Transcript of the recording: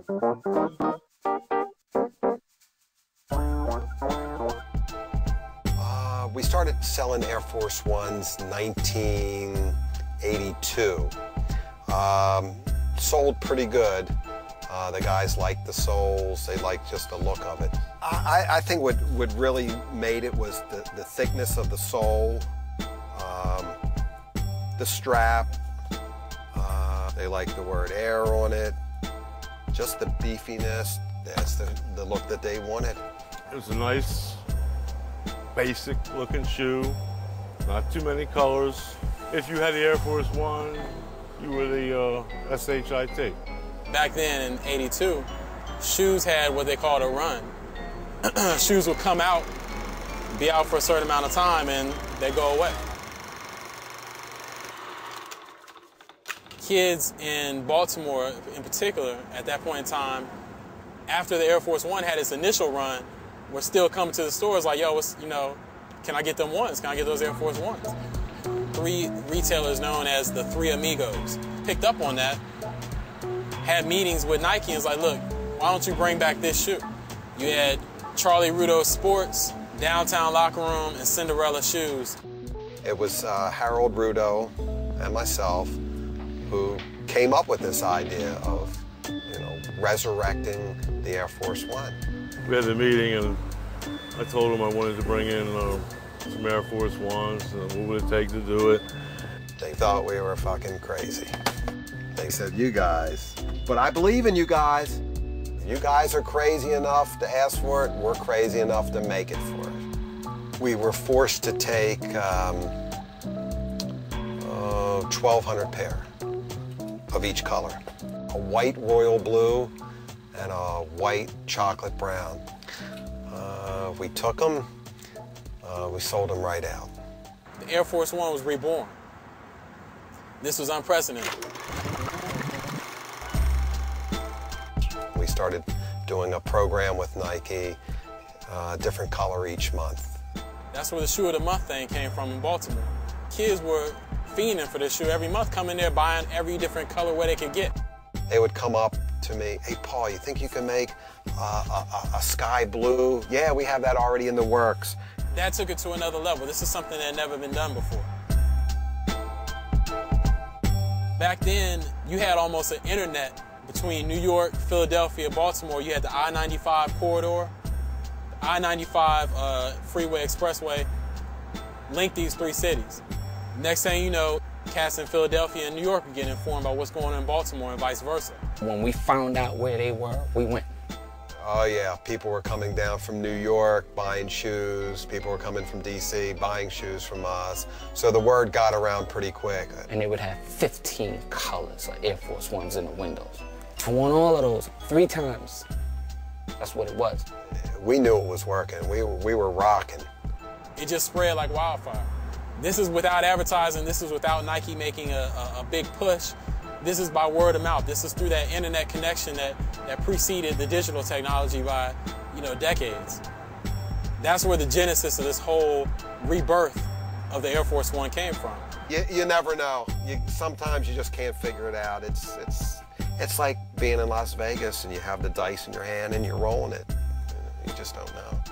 We started selling Air Force Ones 1982. Sold pretty good. The guys liked the soles. They liked just the look of it. I think what really made it was the thickness of the sole, the strap. They liked the word Air on it. Just the beefiness. That's the look that they wanted. It was a nice, basic looking shoe. Not too many colors. If you had the Air Force One, you were the SHIT. Back then in '82, shoes had what they called a run. Shoes would come out, be out for a certain amount of time, and they go away. Kids in Baltimore, in particular, at that point in time, after the Air Force One had its initial run, were still coming to the stores like, yo, can I get them ones? Can I get those Air Force Ones? 3 retailers known as the Three Amigos picked up on that, had meetings with Nike and was like, look, why don't you bring back this shoe? You had Charlie Rudo Sports, Downtown Locker Room, and Cinderella Shoes. It was Harold Rudo and myself who came up with this idea of, resurrecting the Air Force One. We had a meeting and I told him I wanted to bring in some Air Force Ones and what would it take to do it. They thought we were fucking crazy. They said, you guys, but I believe in you guys. If you guys are crazy enough to ask for it, we're crazy enough to make it for it. We were forced to take 1,200 pair of each color. A white royal blue and a white chocolate brown. We took them, we sold them right out. The Air Force One was reborn. This was unprecedented. We started doing a program with Nike, different color each month. That's where the Shoe of the Month thing came from in Baltimore. Kids were fiending for this shoe every month, coming there buying every different colorway they could get. They would come up to me, hey Paul, you think you can make a sky blue? Yeah, we have that already in the works. That took it to another level. This is something that had never been done before. Back then, you had almost an internet between New York, Philadelphia, Baltimore. You had the I-95 corridor, the I-95 freeway expressway linked these 3 cities. Next thing you know, cats in Philadelphia and New York are getting informed about what's going on in Baltimore and vice versa. When we found out where they were, we went. Oh yeah, people were coming down from New York buying shoes. People were coming from DC buying shoes from us. So the word got around pretty quick. And they would have 15 colors of Air Force Ones in the windows. I won all of those 3 times. That's what it was. We knew it was working. We were rocking. It just spread like wildfire. This is without advertising. This is without Nike making a big push. This is by word of mouth. This is through that internet connection that preceded the digital technology by, decades. That's where the genesis of this whole rebirth of the Air Force One came from. You never know. Sometimes you just can't figure it out. It's like being in Las Vegas and you have the dice in your hand and you're rolling it. You just don't know.